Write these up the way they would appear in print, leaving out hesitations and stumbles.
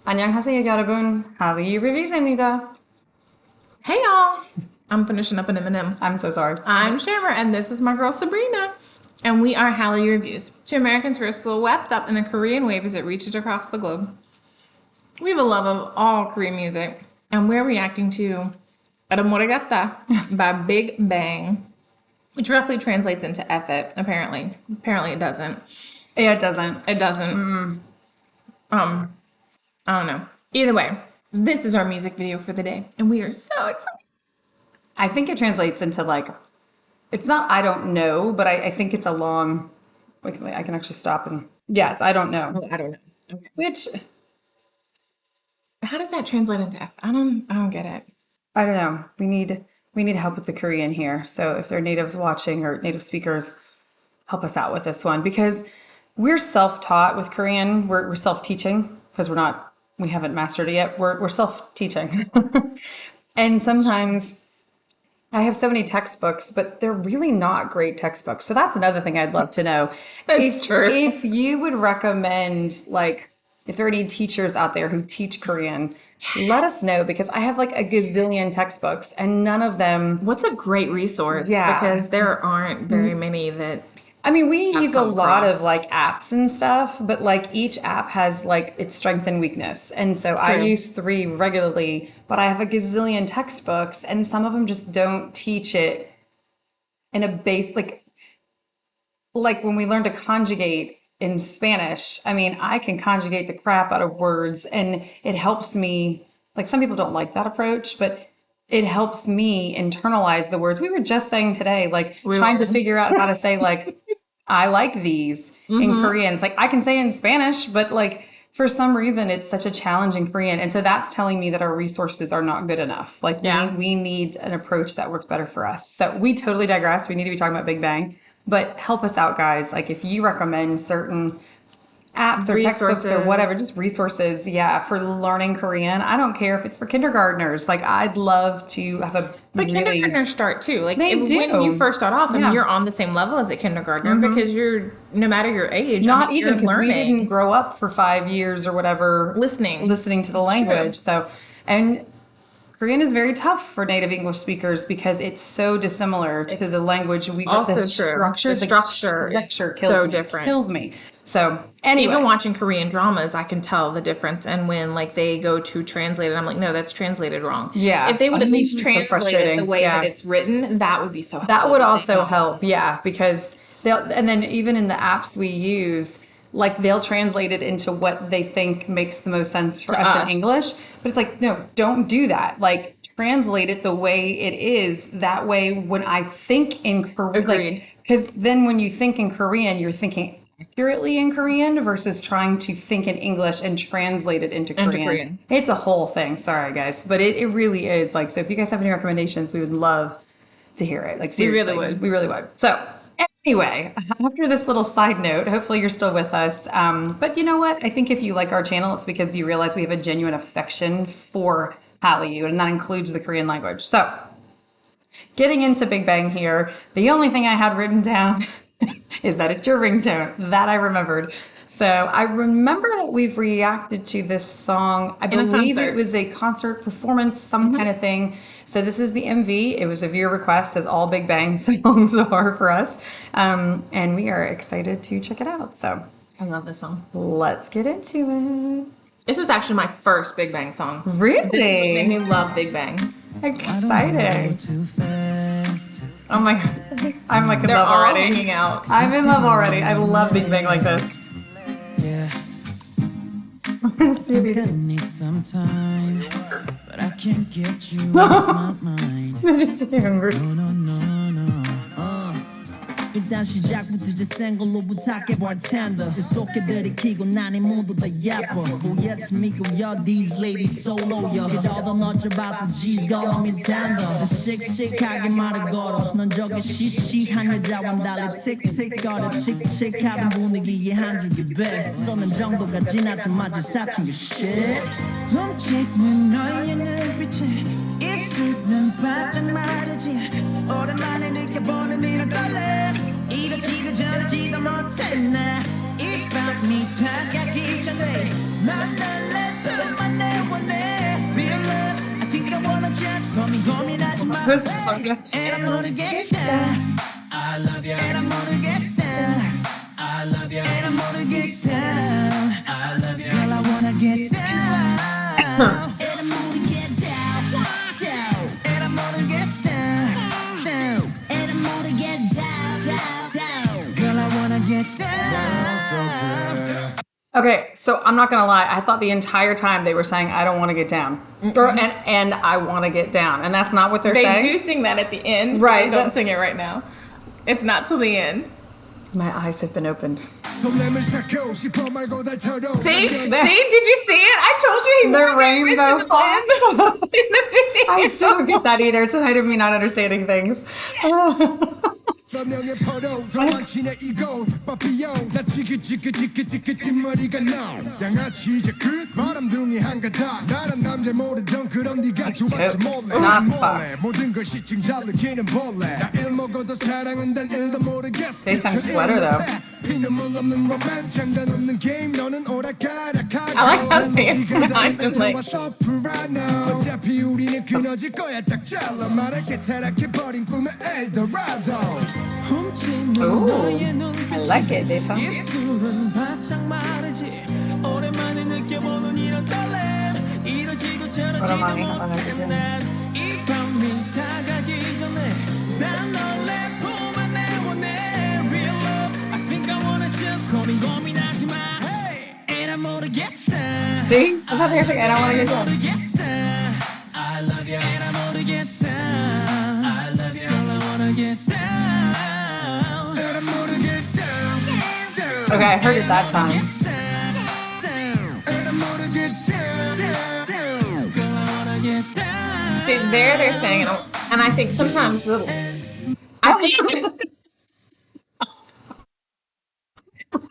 안녕하세요, 여러분. Hallyu Reviews입니다. Hey y'all! I'm finishing up an M&M. I'm so sorry. I'm Shammer, and this is my girl Sabrina. And we are Hallyu Reviews, two Americans who are swept up in the Korean wave as it reaches across the globe. We have a love of all Korean music, and we're reacting to Era Moregata by Big Bang, which roughly translates into F it, apparently. Apparently it doesn't. Yeah, it doesn't. It doesn't. I don't know. Either way, this is our music video for the day, and we are so excited. I think it translates into like, it's not I don't know, but I think it's a long, wait, I can actually stop and, yes, I don't know. Oh, I don't know. Okay. Which, How does that translate into F? I don't get it. I don't know. We need help with the Korean here. So if there are natives watching or native speakers, help us out with this one because we're self-taught with Korean. We're self-teaching because we haven't mastered it yet. We're self-teaching. And sometimes I have so many textbooks, but they're really not great textbooks. So that's another thing I'd love to know. That's true. If you would recommend, like, if there are any teachers out there who teach Korean, let us know because I have like a gazillion textbooks and none of them. What's a great resource? Yeah. Because there aren't very many that. I mean, we use a come lot across. of like apps and stuff, but like each app has like its strength and weakness. And so I True. use 3 regularly, but I have a gazillion textbooks and some of them just don't teach it in a base, like when we learn to conjugate in Spanish, I mean, I can conjugate the crap out of words and it helps me, like some people don't like that approach, but it helps me internalize the words. We were just saying today, like trying to figure out how to say like, I like these in Korean. It's like, I can say in Spanish, but like for some reason it's such a challenge in Korean. And so that's telling me that our resources are not good enough. Like Yeah. we need an approach that works better for us. So we totally digress. We need to be talking about Big Bang. But help us out, guys. Like if you recommend certain apps or textbooks or Resources. whatever, just resources, yeah, for learning Korean. I don't care if it's for kindergartners. Like I'd love to have a But really kindergartners start too. Like They when do. you first start off, I Yeah. mean, you're on the same level as a kindergartner because you're no matter your age. not I mean, even you're 'cause we learning, didn't grow up for 5 years or whatever listening. to the language. So, and Korean is very tough for native English speakers because it's so dissimilar to the language we also the true. structure. The structure is structure kills so me. different. Kills me. So anyway, Even watching Korean dramas, I can tell the difference. And when like they go to translate it, I'm like, no, that's translated wrong. Yeah. If they would at least So translate it frustrating. the way Yeah. that it's written, that would be so helpful. that would but they also don't. help, yeah, because and then even in the apps we use, like they'll translate it into what they think makes the most sense for us in us. English. But it's like, no, don't do that. Like translate it the way it is. That way, when I think in Korean, Agreed. because then when you think in Korean, you're thinking accurately in Korean versus trying to think in English and translate it into Korean. It's a whole thing. Sorry, guys, but it really is like. So if you guys have any recommendations, we would love to hear it. Like seriously, really would. We really would. So anyway, after this little side note, hopefully you're still with us. But you know what? I think if you like our channel, it's because you realize we have a genuine affection for Hallyu, and that includes the Korean language. So getting into Big Bang here, the only thing I had written down is that it's your ringtone. That I remembered. So I remember that we've reacted to this song. I a believe it concert. was a concert performance, some kind of thing. So this is the MV. It was a viewer request, as all Big Bang songs are for us. And we are excited to check it out. So I love this song. let's get into This was actually my first Big Bang song. it. This made Really me love Big Bang. exciting. Oh my God. I'm like in They're love all already. hanging out. I'm in love already. I love Big Bang like this. Yeah, See these- I need some time, but I can't get you off my mind. Just hungry. No, no, no, no. 일단 시작부터 이제 생걸로 부탁해 bartender 계속해 들이키고 난이 모두 다 예뻐 Oh yes 미고요 these ladies solo 요 그러다 너 잡아서 G's calling me tender 씩씩하게 말을 걸어 넌 저기 시시한 여자와 달리 틱틱거려 칙칙하던 분위기에 한 줄기 배 쏘는 정도가 지나자마자 사춘기 shit 훔치는 너의 눈빛에 입술은 바짝 마르지 오랜만에 느껴보는 이런 떨림 이렇지도 저렇지도 못했네 이 밤이 다가기 전에 난 날래 was so good. And I'm gonna get down. I love you. And I'm gonna get down. I love you. And I'm gonna get down. I love you. Girl, I wanna get down. And I'm gonna get down. Down. And I'm gonna get down. Down. And I'm gonna get down. Down. Down. Girl, I wanna get down. Okay, so I'm not gonna lie. I thought the entire time they were saying I don't want to get down, and I want to get down, and that's not what they're They saying. do sing that at the end. Right, They don't but- sing it right now. It's not till the end. My eyes have been opened. See? See? Did you see it? I told you he The wore the rainbow original fonts. in the video. I still don't get that either. It's a night of me not understanding things. 명의 포도 도망치네 이곳 빠삐용 나 지긋지긋 뒷머리가 나 양아치 이제 끝 바람둥이 한가닥 나란 남자 모르던 그런 네가 좋았지 몰래 Not 몰래 fast. 모든 걸 시청자를 기는 벌레 나 일 먹어도 사랑은 단 일도 모르겠어 They sang Sweater, though. 피눈물 없는 로맨 장단 없는 게임 너는 오락가락하고 I like how they behind him like 어차피 우리는 끊어질 거야 딱 잘라 말할게 타락해버린 꿈의 엘도라도 Ooh, I like it. They sound good. 입술은 바짝 마르지 오랜만에 느껴보는 이런 떨림 이러지도 저러지도 오랜만에 못한 난이 밤이 다가기 전에 난 너를 품에 내보내 Real love I think I wanna just 고민하지 마 And I'm 모르겠다 See? I thought they were saying I don't want to get down. 모르겠다 I love you And I'm 모르겠다 I love you Girl I wanna get down Okay, I heard it that time. See, there they're saying, and I think sometimes little.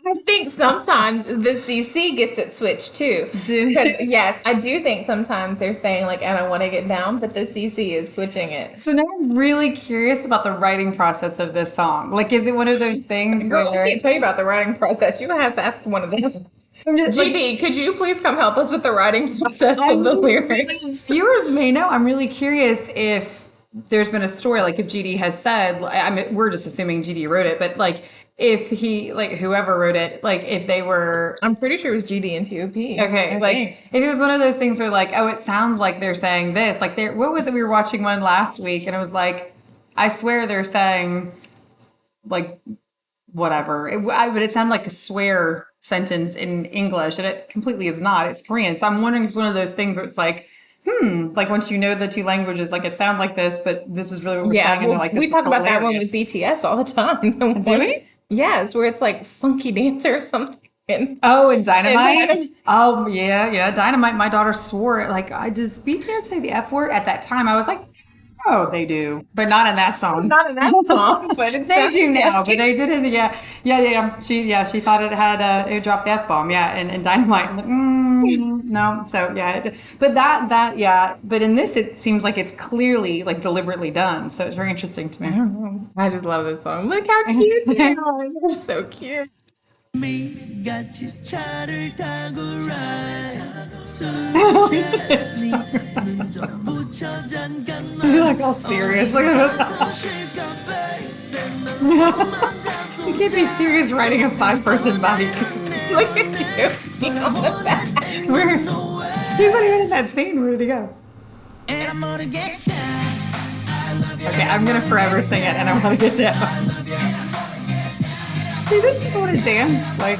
I think sometimes the CC gets it switched too. Do they? 'Cause, yes, I do think sometimes they're saying like, and I want to get down, but the CC is switching it. So now I'm really curious about the writing process of this song. Like, is it one of those things Girl, I where can't tell you about the writing process. You're gonna have to ask one of these. I'm just, like, GD, could you please come help us with the writing process of the lyrics? viewers may know. I'm really curious if there's been a story, like if GD has said, I mean, we're just assuming GD wrote it, but like if he, like whoever wrote it, like if they were, I'm pretty sure it was GD and TOP. okay, I like think. if it was one of those things where like, oh, it sounds like they're saying this, like they're, what was it? We were watching one last week and it was like, I swear they're saying like whatever, but it sounded like a swear sentence in English and it completely is not. It's Korean. So I'm wondering if it's one of those things where it's like, like once you know the two languages, like it sounds like this, but this is really what we're Yeah, saying. And well, they're like, we this talk is about that one hilarious. with BTS all the time. Do we? Yes, where it's like funky dancer or something. Oh, and Dynamite? Dynamite. Oh, yeah, Dynamite. My daughter swore it. Like, does BTS say the F word? At that time, I was like, oh, they do. But not in that song. Not in that song, but it's They do now, but they didn't. Yeah. She thought it had it dropped the F bomb. Yeah, and Dynamite. I'm like, no. So yeah, but yeah. But in this, it seems like it's clearly like deliberately done. So it's very interesting to me. I just love this song. Look how cute they are. They're so cute. 같이 차를 타고 ride 술자리 눈좀 붙여 잠깐만 You're like all serious. Look at this. You can't be serious riding a 5-person bike. Look at you on the back. Where? He's not even in that scene. Where did he go? And I'm gonna get down Okay, I'm gonna forever sing it, and I want to get down. See, this is what a dance like.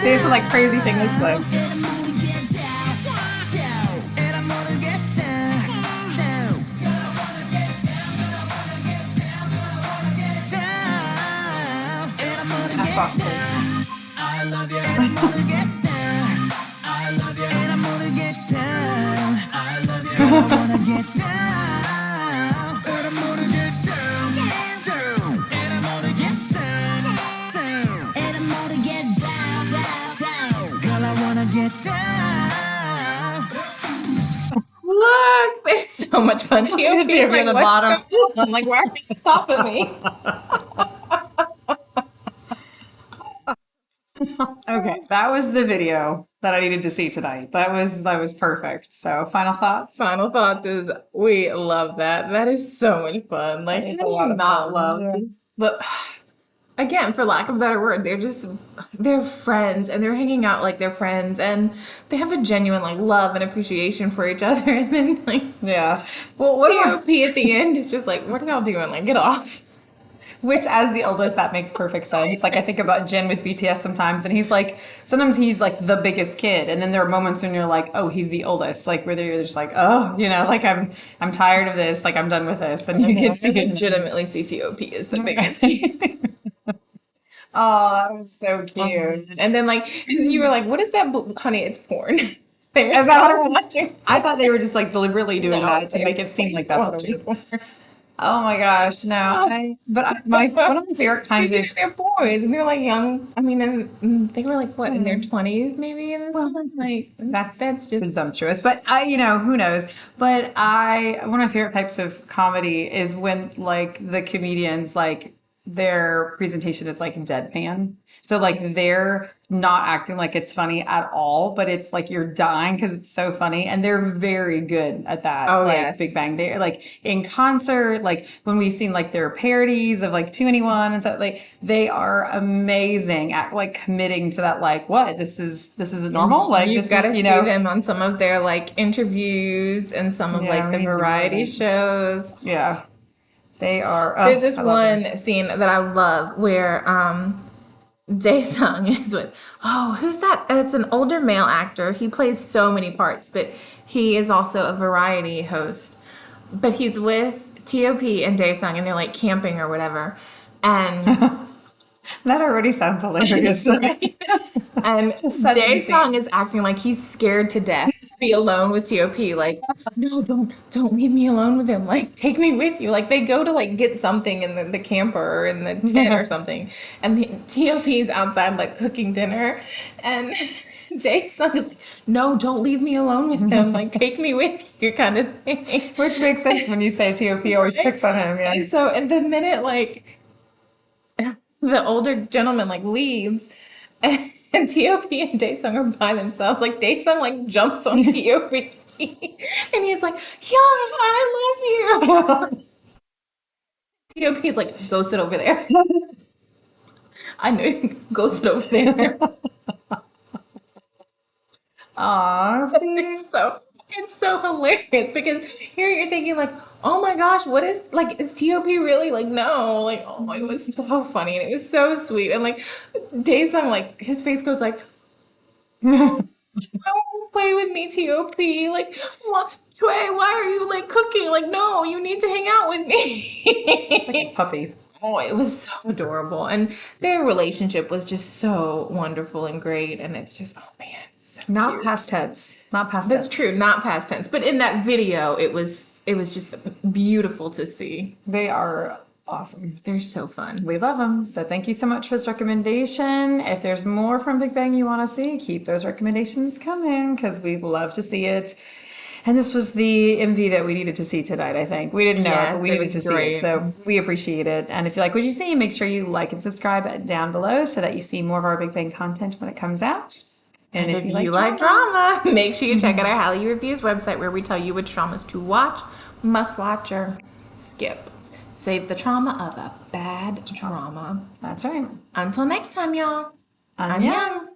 Dance like crazy thing looks like. And I'm gonna get down And I'm gonna get down And I'm gonna That's get awesome. down I love you And I'm gonna get down I love you And I'm gonna get down I love you And I'm gonna get down And I'm gonna get down And I'm gonna get down And I'm gonna get down Girl, I wanna get down Look, they're so much fun. TOP They're like, at the what's bottom. going on? I'm like, why are you at the top of me? Okay, that was the video. that I needed to see tonight. That was perfect. So final thoughts. Final thoughts is we love that. That is so much fun. Like, That is how a do lot you of not fun. love Yeah. this? But again, for lack of a better word, they're friends and they're hanging out like they're friends and they have a genuine like love and appreciation for each other. And then like Yeah. Well, what do POP at the end is just like, what are y'all doing? Like, get off. which, as the oldest, that makes perfect sense. Like I think about Jin with BTS sometimes, and sometimes he's like the biggest kid, and then there are moments when you're like, oh, he's the oldest. Like where you're just like, oh, like I'm tired of this. Like I'm done with this, and you get to I see it. legitimately see TOP is the biggest kid. Oh, that was so cute. And then like you were like, what is that? Honey, it's porn. They were Is that what it all was? watching. I thought they were just like deliberately doing No, that to they make it seem like that. But it watching was. porn. Oh my gosh, no. My one of my favorite kinds of. Because they're boys and they're like young. I mean, and they were like what in their 20s maybe, and like that's just Presumptuous, but who knows? But one of my favorite types of comedy is when like the comedians like their presentation is like deadpan. So like they're not acting like it's funny at all, but it's like you're dying because it's so funny, and they're very good at that. Oh, Like yes. Big Bang, they're like in concert, like when we've seen like their parodies of like 2NE1 and stuff, like they are amazing at like committing to that. Like, what this is normal. Like you've this got to is see them on some of their like interviews and some of Yeah, like we the need to do variety that. shows. Yeah, they are. There's Oh, this I love them. one scene that I love where Daesung is with, oh, who's that? It's an older male actor. He plays so many parts, but he is also a variety host. But he's with TOP and Daesung, and they're like camping or whatever. And That already sounds hilarious. and Such a good Daesung scene. is acting like he's scared to death to be alone with TOP. Like, no, don't leave me alone with him. Like, take me with you. Like, they go to like get something in the camper or in the tent or something, and the TOP is outside like cooking dinner, and Daesung is like, no, don't leave me alone with him. Like, take me with you, kind of thing. Which makes sense when you say TOP always picks on him. Yeah. And so, in the minute like the older gentleman like leaves and TOP and Daesung are by themselves. Like Daesung like jumps on TOP and he's like, Young, I love you. TOP is like, go sit over there. I know you go sit over there. Aw, It's so hilarious because here you're thinking like, oh my gosh, what is TOP really like? No, like oh, it was so funny and it was so sweet and like Daesung like his face goes like, I want you to play with me, TOP. Like, what, Trey? Why are you like cooking? Like, no, you need to hang out with me. puppy. Oh, it was so adorable, and their relationship was just so wonderful and great, and it's just oh man, so Not cute. past tense. Not past That's tense. true, not past tense, but in that video, it was just beautiful to see. They are awesome. They're so fun. We love them. So thank you so much for this recommendation. If there's more from Big Bang you want to see, keep those recommendations coming because we love to see it. And this was the MV that we needed to see tonight, I think. We didn't know it, Yes, but we it needed was to see great. it. So we appreciate it. And if you like what you see, make sure you like and subscribe down below so that you see more of our Big Bang content when it comes out. And if you like drama, make sure you check out our Hallyu Reviews website where we tell you which dramas to watch, must watch, or skip. Save the trauma of a bad drama. That's right. Until next time, y'all. Annyeong. Annyeong.